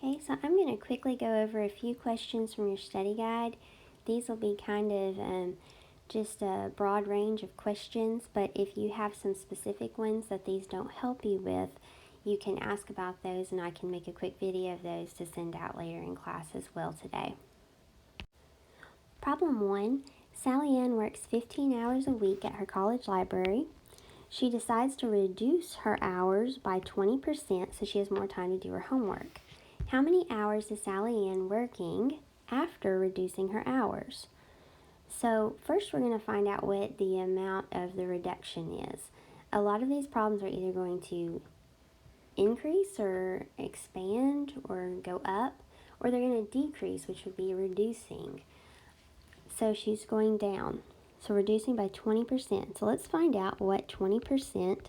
Okay, so I'm going to quickly go over a few questions from your study guide. These will be kind of just a broad range of questions, but if you have some specific ones that these don't help you with, you can ask about those and I can make a quick video of those to send out later in class as well today. Problem 1. Sally Ann works 15 hours a week at her college library. She decides to reduce her hours by 20% so she has more time to do her homework. How many hours is Sally Ann working after reducing her hours? So first we're going to find out what the amount of the reduction is. A lot of these problems are either going to increase or expand or go up, or they're going to decrease, which would be reducing. So she's going down. So reducing by 20%. So let's find out what 20%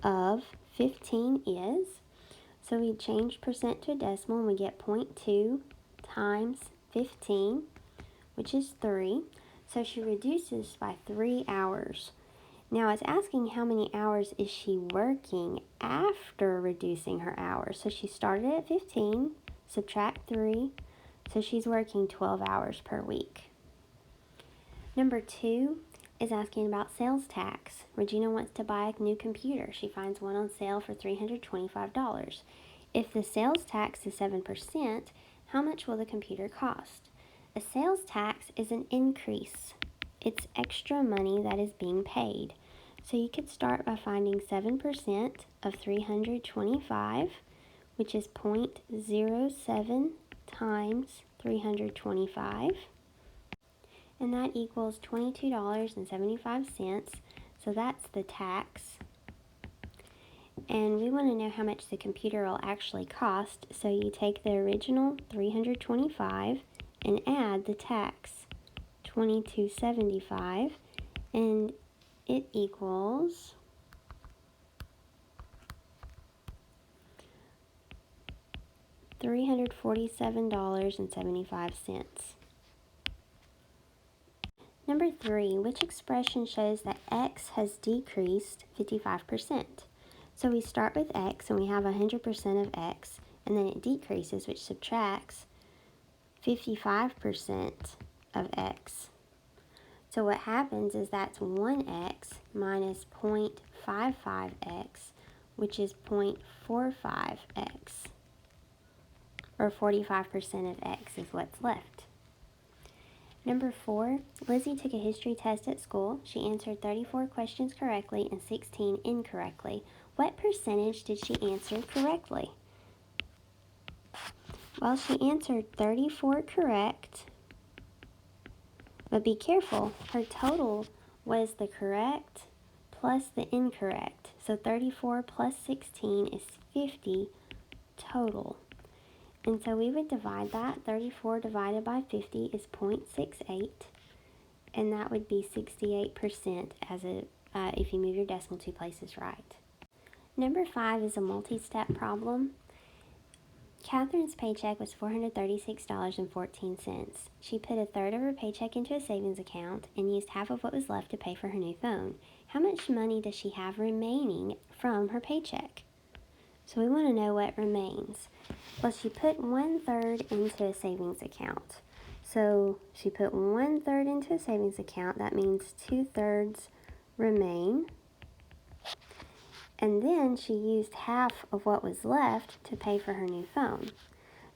of 15 is. So we change percent to a decimal and we get 0.2 times 15, which is 3. So she reduces by 3 hours. Now it's asking how many hours is she working after reducing her hours. So she started at 15, subtract 3, so she's working 12 hours per week. Number 2 is asking about sales tax. Regina wants to buy a new computer. She finds one on sale for $325. If the sales tax is 7%, how much will the computer cost? A sales tax is an increase. It's extra money that is being paid. So you could start by finding 7% of 325, which is 0.07 times 325. And that equals $22.75, so that's the tax. And we want to know how much the computer will actually cost, so you take the original $325 and add the tax, $22.75, and it equals $347.75. Number 3, which expression shows that x has decreased 55%? So we start with x and we have 100% of x, and then it decreases, which subtracts 55% of x. So what happens is that's 1x minus 0.55x, which is 0.45x, or 45% of x is what's left. Number 4, Lizzie took a history test at school. She answered 34 questions correctly and 16 incorrectly. What percentage did she answer correctly? Well, she answered 34 correct, but be careful, her total was the correct plus the incorrect. So 34 plus 16 is 50 total. And so we would divide that. 34 divided by 50 is 0.68, and that would be 68% if you move your decimal 2 places right. Number 5 is a multi-step problem. Catherine's paycheck was $436.14. She put a third of her paycheck into a savings account and used half of what was left to pay for her new phone. How much money does she have remaining from her paycheck? So we want to know what remains. Well, she put 1/3 into a savings account. So she put 1/3 into a savings account. That means 2/3 remain. And then she used half of what was left to pay for her new phone.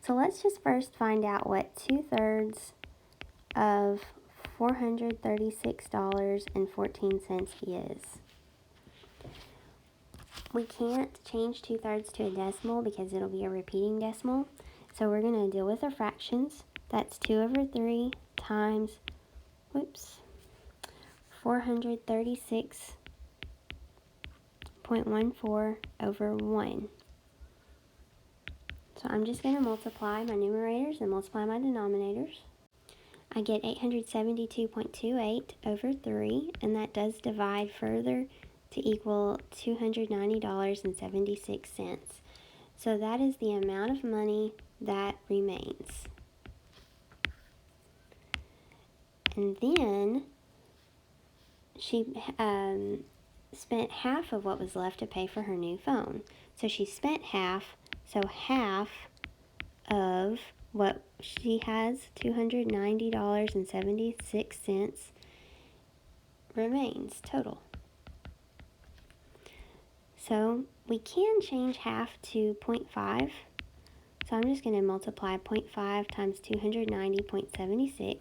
So let's just first find out what 2/3 of $436.14 is. We can't change 2/3 to a decimal because it'll be a repeating decimal. So we're going to deal with our fractions. That's 2/3 times, 436.14 over 1. So I'm just going to multiply my numerators and multiply my denominators. I get 872.28 over 3, and that does divide further to equal $290.76. So that is the amount of money that remains. And then she spent half of what was left to pay for her new phone. So she spent half, so half of what she has, $290.76, remains total. So we can change half to 0.5. So I'm just going to multiply 0.5 times 290.76,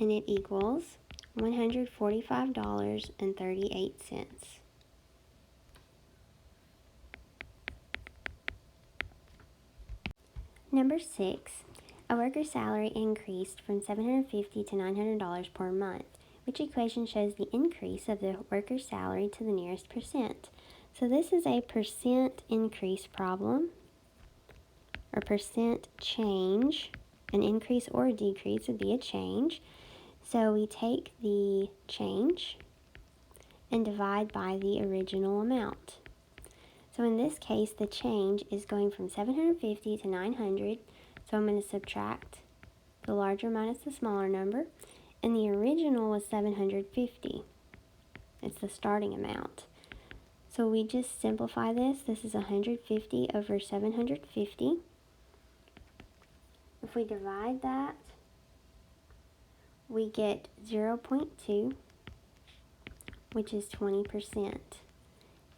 and it equals $145.38. Number 6, a worker's salary increased from $750 to $900 per month. Which equation shows the increase of the worker's salary to the nearest percent? So this is a percent increase problem, or percent change. An increase or a decrease would be a change. So we take the change and divide by the original amount. So in this case, the change is going from 750 to 900. So I'm going to subtract the larger minus the smaller number. And the original was 750. It's the starting amount. So we just simplify this. This is 150 over 750. If we divide that, we get 0.2, which is 20%.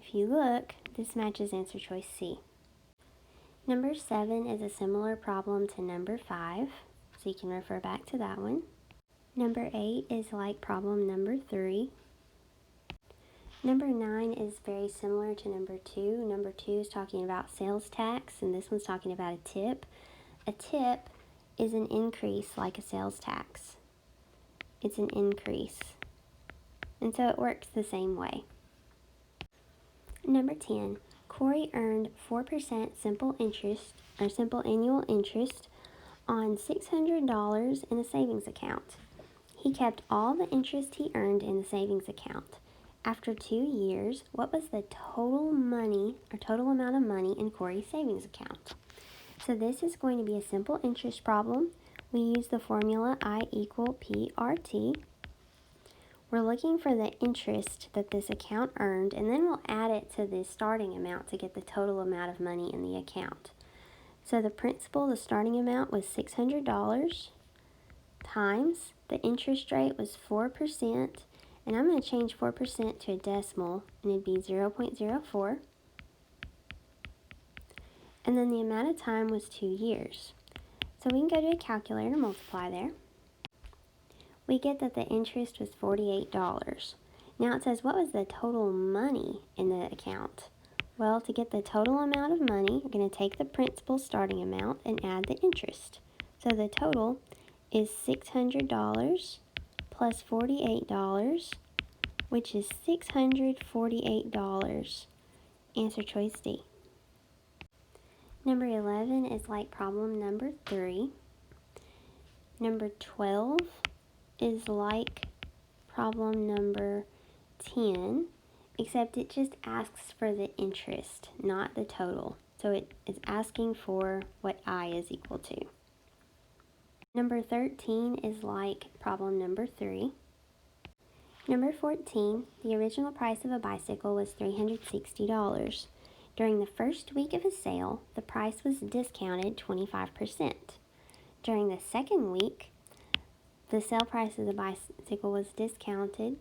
If you look, this matches answer choice C. Number 7 is a similar problem to number 5, so you can refer back to that one. Number 8 is like problem number 3. Number 9 is very similar to number 2. Number 2 is talking about sales tax, and this one's talking about a tip. A tip is an increase like a sales tax. It's an increase. And so it works the same way. Number 10, Corey earned 4% simple annual interest on $600 in a savings account. He kept all the interest he earned in the savings account. After 2 years, what was the total amount of money in Corey's savings account? So this is going to be a simple interest problem. We use the formula I equal PRT. We're looking for the interest that this account earned, and then we'll add it to the starting amount to get the total amount of money in the account. So the principal, the starting amount was $600 times the interest rate was 4%, and I'm going to change 4% to a decimal, and it'd be 0.04. And then the amount of time was 2 years. So we can go to a calculator and multiply there. We get that the interest was $48. Now it says, what was the total money in the account? Well, to get the total amount of money, we're going to take the principal starting amount and add the interest. So the total is $600 plus $48, which is $648. Answer choice D. Number 11 is like problem number 3. Number 12 is like problem number 10, except it just asks for the interest, not the total. So it is asking for what I is equal to. Number 13 is like problem number 3. Number 14, the original price of a bicycle was $360. During the first week of a sale, the price was discounted 25%. During the second week, the sale price of the bicycle was discounted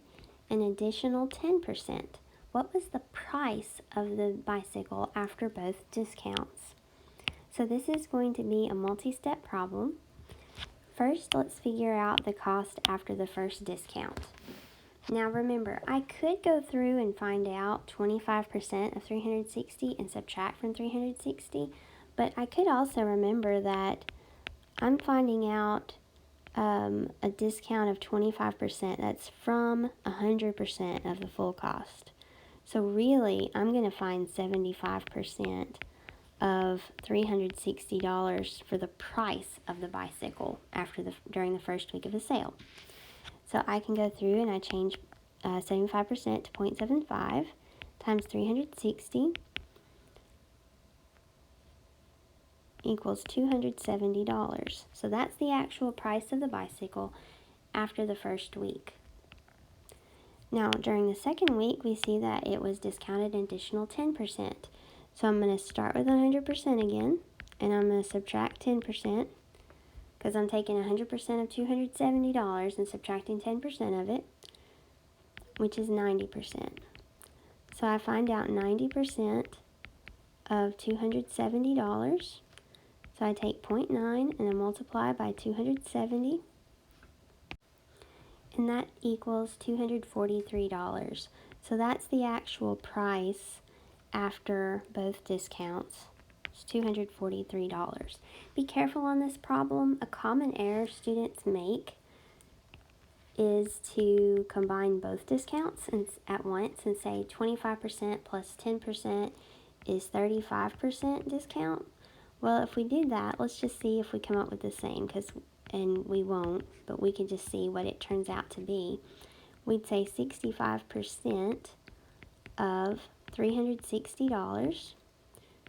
an additional 10%. What was the price of the bicycle after both discounts? So this is going to be a multi-step problem. First, let's figure out the cost after the first discount. Now remember, I could go through and find out 25% of 360 and subtract from 360, but I could also remember that I'm finding out a discount of 25%. That's from 100% of the full cost. So really, I'm going to find 75% of $360 for the price of the bicycle during the first week of the sale. So I can go through and I change 75% to 0.75 times 360 equals $270. So that's the actual price of the bicycle after the first week. Now during the second week, we see that it was discounted an additional 10%. So I'm going to start with 100% again, and I'm going to subtract 10%, because I'm taking 100% of $270 and subtracting 10% of it, which is 90%. So I find out 90% of $270. So I take 0.9 and I multiply by 270, and that equals $243. So that's the actual price after both discounts. It's $243. Be careful on this problem. A common error students make is to combine both discounts at once and say 25% plus 10% is 35% discount. Well, if we do that, let's just see if we come up with the same, and we won't, but we can just see what it turns out to be. We'd say 65% of $360.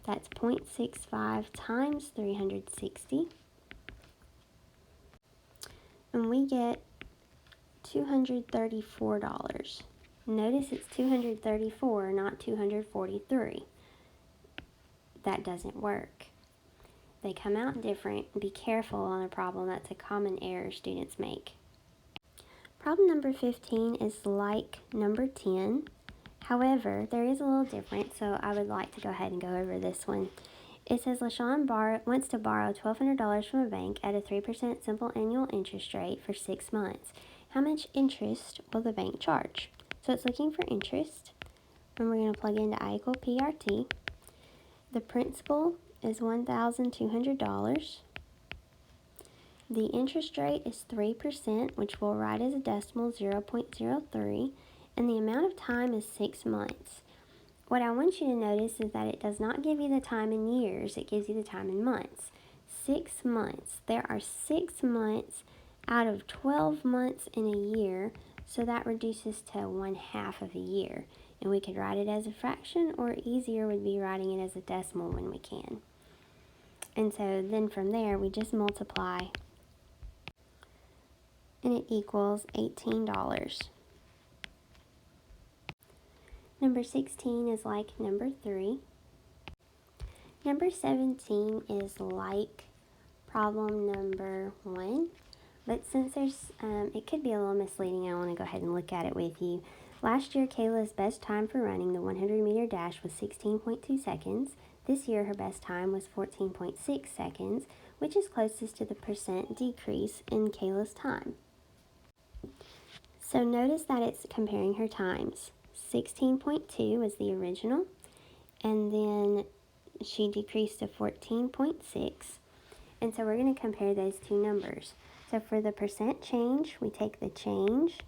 That's 0.65 times 360. And we get $234. Notice it's 234, not 243. That doesn't work. They come out different. Be careful on a problem. That's a common error students make. Problem number 15 is like number 10. However, there is a little different, so I would like to go ahead and go over this one. It says LaShawn wants to borrow $1,200 from a bank at a 3% simple annual interest rate for 6 months. How much interest will the bank charge? So it's looking for interest, and we're going to plug into I equal PRT. The principal is $1,200. The interest rate is 3%, which we'll write as a decimal 0.03, and the amount of time is 6 months. What I want you to notice is that it does not give you the time in years, it gives you the time in months. 6 months. There are 6 months out of 12 months in a year, so that reduces to 1/2 of a year. And we could write it as a fraction, or easier would be writing it as a decimal when we can. And so then from there, we just multiply, and it equals $18. Number 16 is like number 3. Number 17 is like problem number 1. But since it could be a little misleading, I want to go ahead and look at it with you. Last year, Kayla's best time for running the 100-meter dash was 16.2 seconds. This year, her best time was 14.6 seconds, which is closest to the percent decrease in Kayla's time. So notice that it's comparing her times. 16.2 was the original, and then she decreased to 14.6, and so we're going to compare those two numbers. So for the percent change, we take the change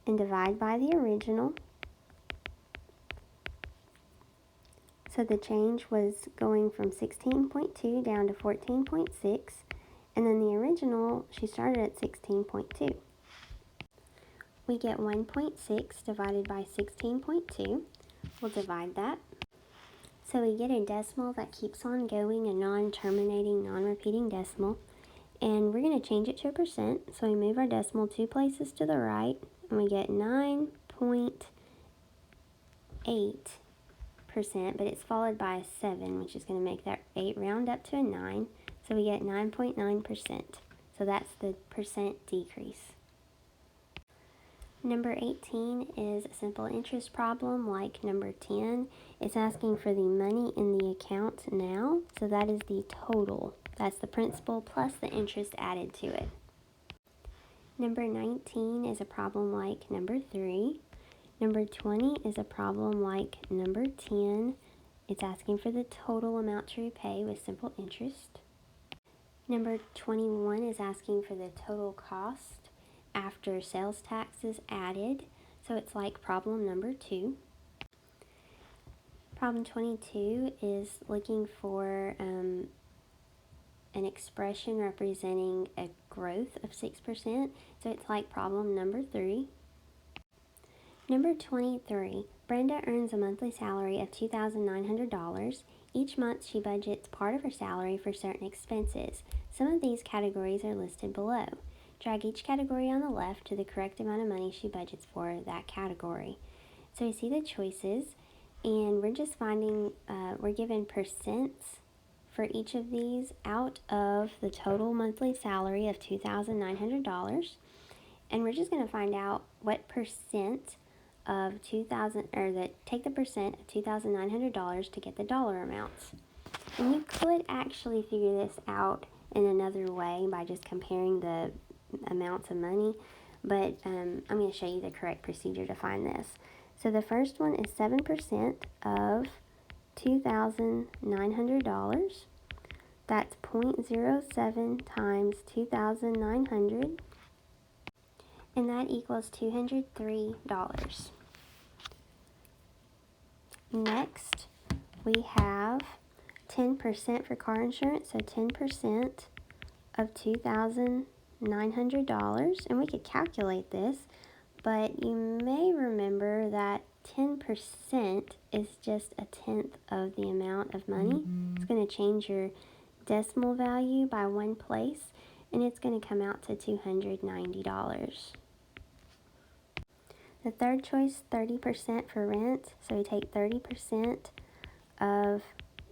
and divide by the original. So the change was going from 16.2 down to 14.6, and then the original, she started at 16.2. We get 1.6 divided by 16.2. We'll divide that. So we get a decimal that keeps on going, a non-terminating, non-repeating decimal. And we're going to change it to a percent. So we move our decimal 2 places to the right, and we get 9.8%, but it's followed by a 7, which is going to make that 8 round up to a 9. So we get 9.9%. So that's the percent decrease. Number 18 is a simple interest problem like number 10. It's asking for the money in the account now, so that is the total. That's the principal plus the interest added to it. Number 19 is a problem like number 3. Number 20 is a problem like number 10. It's asking for the total amount to repay with simple interest. Number 21 is asking for the total cost after sales taxes added, so it's like problem number 2. Problem 22 is looking for an expression representing a growth of 6%, so it's like problem number 3. Number 23, Brenda earns a monthly salary of $2,900. Each month she budgets part of her salary for certain expenses. Some of these categories are listed below. Drag each category on the left to the correct amount of money she budgets for that category. So you see the choices. And we're just finding, we're given percents for each of these out of the total monthly salary of $2,900. And we're just going to find out what percent of 2,000, or take the percent of $2,900 to get the dollar amounts. And you could actually figure this out in another way by just comparing the amounts of money, but I'm going to show you the correct procedure to find this. So the first one is 7% of $2,900. That's 0.07 times 2,900, and that equals $203. Next, we have 10% for car insurance, so 10% of $2,900, and we could calculate this, but you may remember that 10% is just a tenth of the amount of money. It's going to change your decimal value by one place, and it's going to come out to $290. The third choice, 30% for rent, so we take 30% of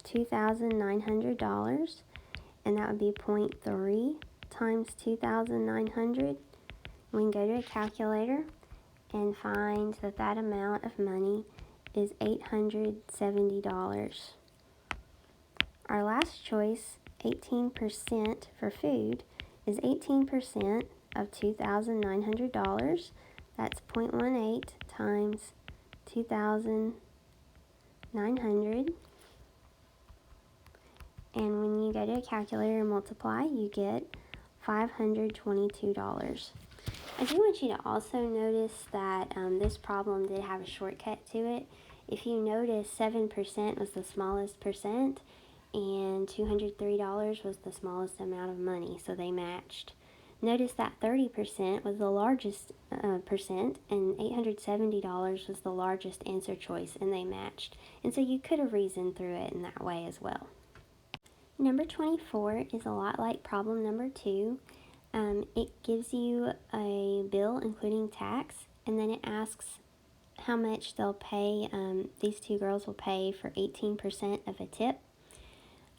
$2,900, and that would be 0.3 times 2,900. We can go to a calculator and find that that amount of money is $870. Our last choice, 18% for food, is 18% of $2,900. That's 0.18 times 2,900. And when you go to a calculator and multiply, you get $522. I do want you to also notice that this problem did have a shortcut to it. If you notice, 7% was the smallest percent, and $203 was the smallest amount of money, so they matched. Notice that 30% was the largest percent, and $870 was the largest answer choice, and they matched. And so you could have reasoned through it in that way as well. Number 24 is a lot like problem number 2. It gives you a bill including tax, and then it asks how much they'll pay. These two girls will pay for 18% of a tip,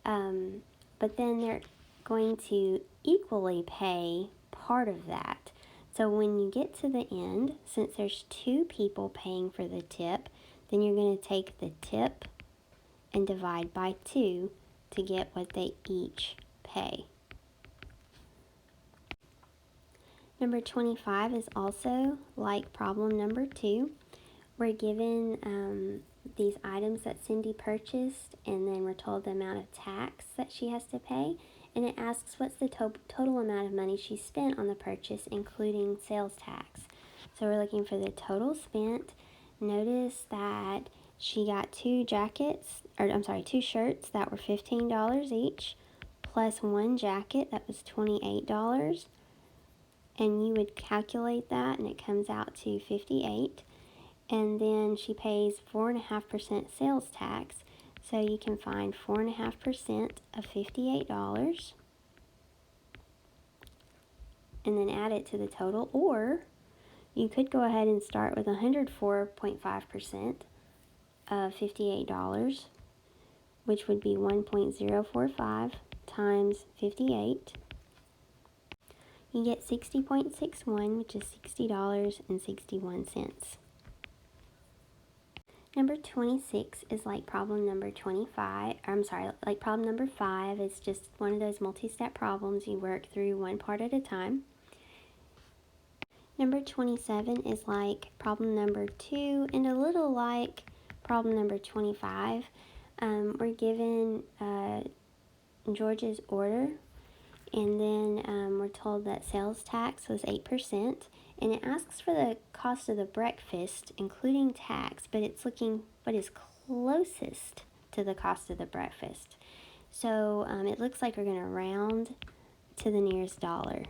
but then they're going to equally pay part of that. So when you get to the end, since there's two people paying for the tip, then you're going to take the tip and divide by 2 to get what they each pay. Number 25 is also like problem number 2. We're given these items that Cindy purchased, and then we're told the amount of tax that she has to pay, and it asks what's the total amount of money she spent on the purchase, including sales tax. So we're looking for the total spent. Notice that she got two shirts that were $15 each, plus one jacket that was $28. And you would calculate that, and it comes out to $58. And then she pays 4.5% sales tax, so you can find 4.5% of $58, and then add it to the total. Or you could go ahead and start with 104.5% of $58, which would be 1.045 times 58. You get 60.61, which is $60.61. Number 26 is like problem number 25. Like problem number 5. It's just one of those multi-step problems. You work through one part at a time. Number 27 is like problem number 2 and a little like problem number 25. We're given George's order, and then we're told that sales tax was 8%, and it asks for the cost of the breakfast, including tax, but it's looking what is closest to the cost of the breakfast. So it looks like we're going to round to the nearest dollar.